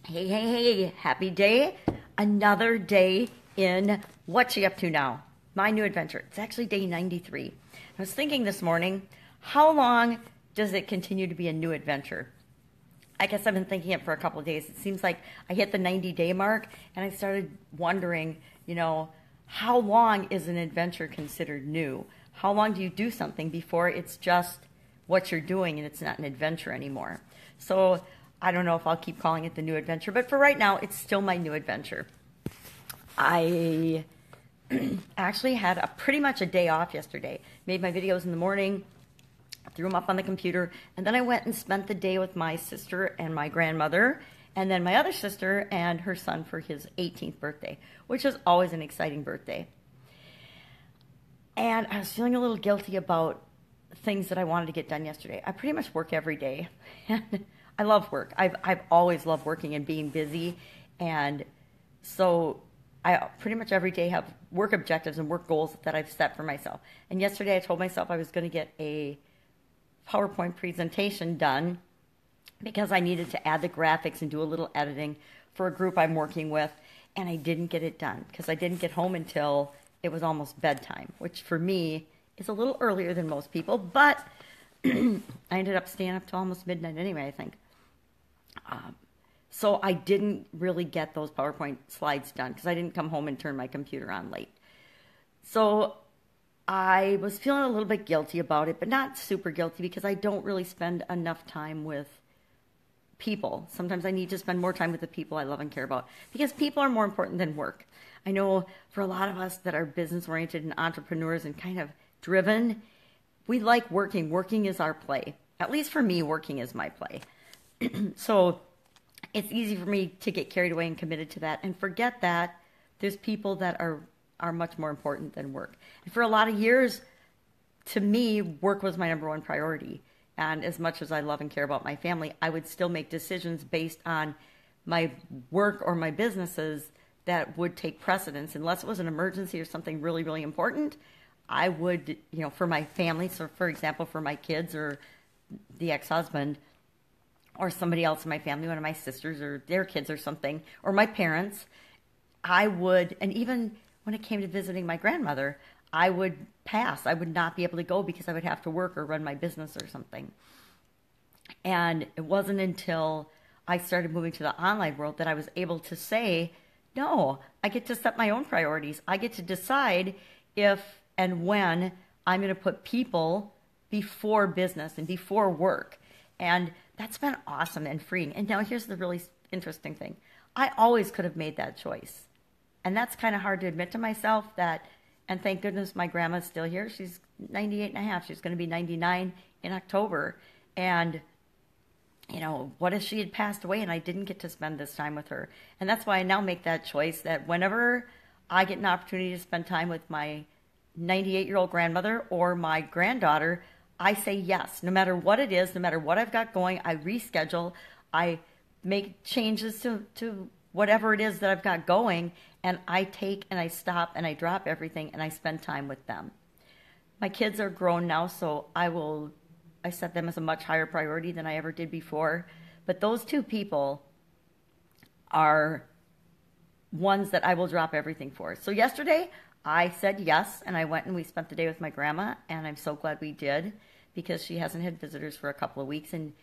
Hey, hey, hey, happy day. Another day in what you up to now? My new adventure. It's actually day 93. I was thinking this morning, how long does it continue to be a new adventure? I guess I've been thinking it for a couple of days. It seems like I hit the 90-day mark and I started wondering, how long is an adventure considered new? How long do you do something before it's just what you're doing and it's not an adventure anymore? So I don't know if I'll keep calling it the new adventure, but for right now, it's still my new adventure. I actually had pretty much a day off yesterday. Made my videos in the morning, threw them up on the computer, and then I went and spent the day with my sister and my grandmother, and then my other sister and her son for his 18th birthday, which is always an exciting birthday. And I was feeling a little guilty about things that I wanted to get done yesterday. I pretty much work every day. I love work. I've always loved working and being busy, and so I pretty much every day have work objectives and work goals that I've set for myself. And yesterday I told myself I was going to get a PowerPoint presentation done because I needed to add the graphics and do a little editing for a group I'm working with, and I didn't get it done because I didn't get home until it was almost bedtime, which for me is a little earlier than most people, but I ended up staying up till almost midnight anyway, I think. So I didn't really get those PowerPoint slides done because I didn't come home and turn my computer on late. So I was feeling a little bit guilty about it, but not super guilty because I don't really spend enough time with people. Sometimes I need to spend more time with the people I love and care about because people are more important than work. I know for a lot of us that are business-oriented and entrepreneurs and kind of driven, we like working. Working is our play. At least for me, working is my play. So it's easy for me to get carried away and committed to that and forget that there's people that are much more important than work. And for a lot of years, to me, work was my number one priority. And as much as I love and care about my family, I would still make decisions based on my work or my businesses that would take precedence. Unless it was an emergency or something really, really important, I would, for my family, so for example, for my kids or the ex-husband, or somebody else in my family, one of my sisters or their kids or something, or my parents, I would, and even when it came to visiting my grandmother, I would pass. I would not be able to go because I would have to work or run my business or something. And it wasn't until I started moving to the online world that I was able to say, no, I get to set my own priorities. I get to decide if and when I'm going to put people before business and before work. And that's been awesome and freeing. And now here's the really interesting thing. I always could have made that choice. And that's kind of hard to admit to myself that, and thank goodness my grandma's still here. She's 98 and a half. She's going to be 99 in October. And, what if she had passed away and I didn't get to spend this time with her? And that's why I now make that choice that whenever I get an opportunity to spend time with my 98-year-old grandmother or my granddaughter, I say yes, no matter what it is, no matter what I've got going. I reschedule, I make changes to whatever it is that I've got going, and I take and I stop and I drop everything and I spend time with them. My kids are grown now, so I set them as a much higher priority than I ever did before. But those two people are ones that I will drop everything for. So yesterday, I said yes, and I went and we spent the day with my grandma, and I'm so glad we did because she hasn't had visitors for a couple of weeks. And,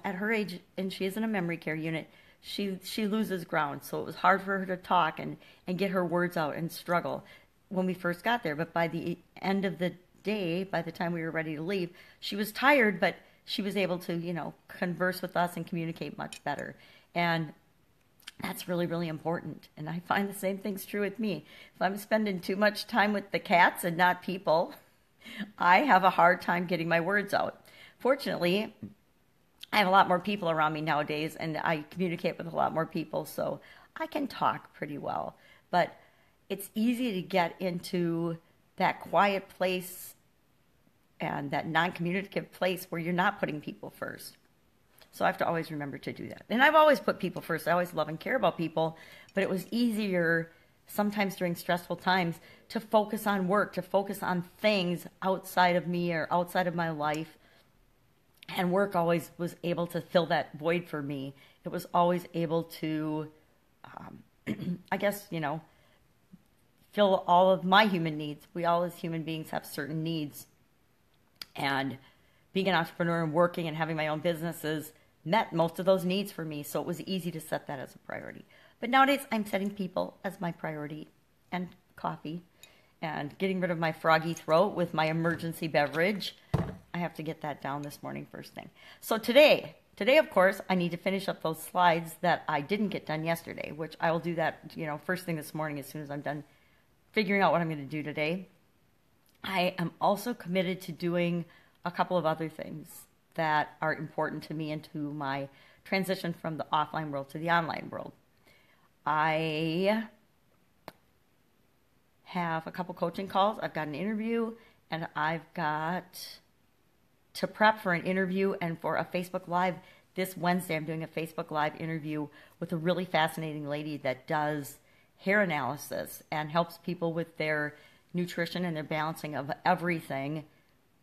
at her age, and she is in a memory care unit, she loses ground. So it was hard for her to talk and get her words out and struggle when we first got there. But by the end of the day, by the time we were ready to leave, she was tired, but she was able to, converse with us and communicate much better. And that's really, really important. And I find the same thing's true with me. If I'm spending too much time with the cats and not people, I have a hard time getting my words out. Fortunately, I have a lot more people around me nowadays, and I communicate with a lot more people, so I can talk pretty well. But it's easy to get into that quiet place and that non-communicative place where you're not putting people first. So I have to always remember to do that. And I've always put people first. I always love and care about people, but it was easier sometimes during stressful times to focus on work, to focus on things outside of me or outside of my life. And work always was able to fill that void for me. It was always able to, I guess, fill all of my human needs. We all as human beings have certain needs. And being an entrepreneur and working and having my own businesses met most of those needs for me. So it was easy to set that as a priority. But nowadays I'm setting people as my priority, and coffee, and getting rid of my froggy throat with my emergency beverage. I have to get that down this morning first thing. So today, of course, I need to finish up those slides that I didn't get done yesterday, which I will do that, first thing this morning as soon as I'm done figuring out what I'm going to do today. I am also committed to doing a couple of other things that are important to me into my transition from the offline world to the online world. I have a couple coaching calls. I've got an interview, and I've got to prep for an interview and for a Facebook Live. This Wednesday, I'm doing a Facebook Live interview with a really fascinating lady that does hair analysis and helps people with their nutrition and their balancing of everything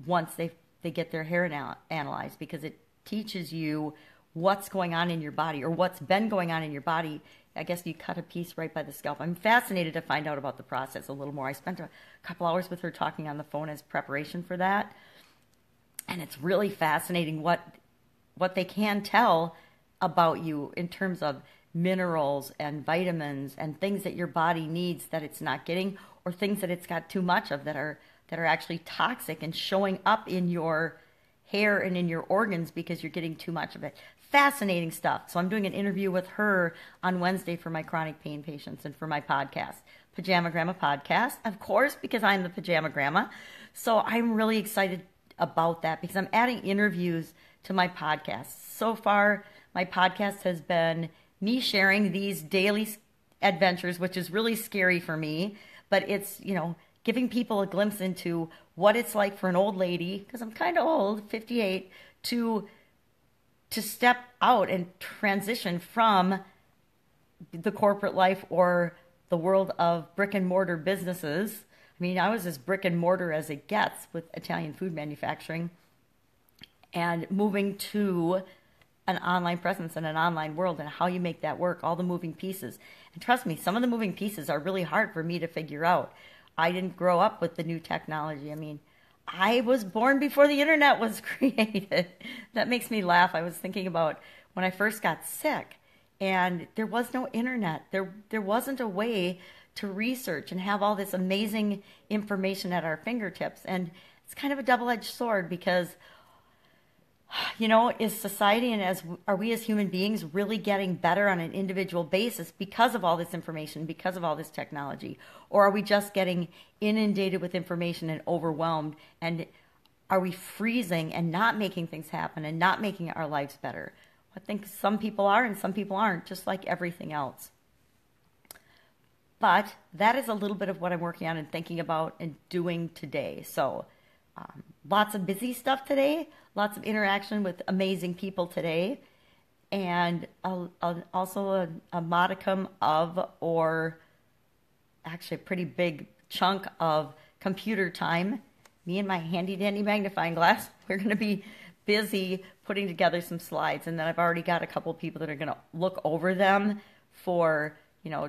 once they get their hair analyzed, because it teaches you what's going on in your body, or what's been going on in your body. I guess you cut a piece right by the scalp. I'm fascinated to find out about the process a little more. I spent a couple hours with her talking on the phone as preparation for that. And it's really fascinating what they can tell about you in terms of minerals and vitamins and things that your body needs that it's not getting, or things that it's got too much of that are actually toxic and showing up in your hair and in your organs because you're getting too much of it. Fascinating stuff. So I'm doing an interview with her on Wednesday for my chronic pain patients and for my podcast, Pajama Grandma Podcast, of course, because I'm the Pajama Grandma. So I'm really excited about that because I'm adding interviews to my podcast. So far, my podcast has been me sharing these daily adventures, which is really scary for me, but it's, giving people a glimpse into what it's like for an old lady, because I'm kind of old, 58, to step out and transition from the corporate life or the world of brick and mortar businesses. I mean, I was as brick and mortar as it gets with Italian food manufacturing, and moving to an online presence and an online world and how you make that work, all the moving pieces. And trust me, some of the moving pieces are really hard for me to figure out. I didn't grow up with the new technology. I mean, I was born before the internet was created. That makes me laugh. I was thinking about when I first got sick and there was no internet. There wasn't a way to research and have all this amazing information at our fingertips. And it's kind of a double-edged sword because, is society and are we as human beings really getting better on an individual basis because of all this information, because of all this technology? Or are we just getting inundated with information and overwhelmed? And are we freezing and not making things happen and not making our lives better? I think some people are and some people aren't, just like everything else. But that is a little bit of what I'm working on and thinking about and doing today. So lots of busy stuff today, lots of interaction with amazing people today, and also a modicum of, or actually a pretty big chunk of computer time. Me and my handy-dandy magnifying glass, we're going to be busy putting together some slides, and then I've already got a couple of people that are going to look over them for,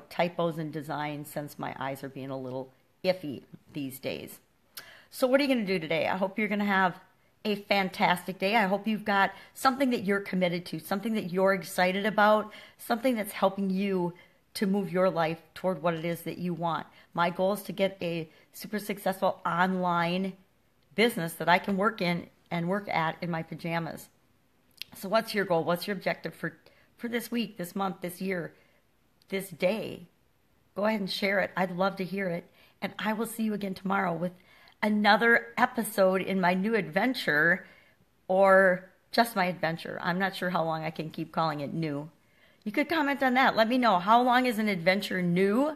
typos and design, since my eyes are being a little iffy these days. So what are you going to do today? I hope you're going to have a fantastic day. I hope you've got something that you're committed to, something that you're excited about, something that's helping you to move your life toward what it is that you want. My goal is to get a super successful online business that I can work in and work at in my pajamas. So what's your goal? What's your objective for this week, this month, this year, this day? Go ahead and share it. I'd love to hear it. And I will see you again tomorrow with another episode in my new adventure, or just my adventure. I'm not sure how long I can keep calling it new. You could comment on that. Let me know, how long is an adventure new?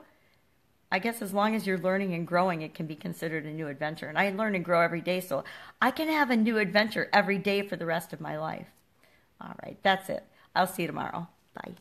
I guess as long as you're learning and growing, it can be considered a new adventure. And I learn and grow every day, so I can have a new adventure every day for the rest of my life. All right, that's it. I'll see you tomorrow. Bye.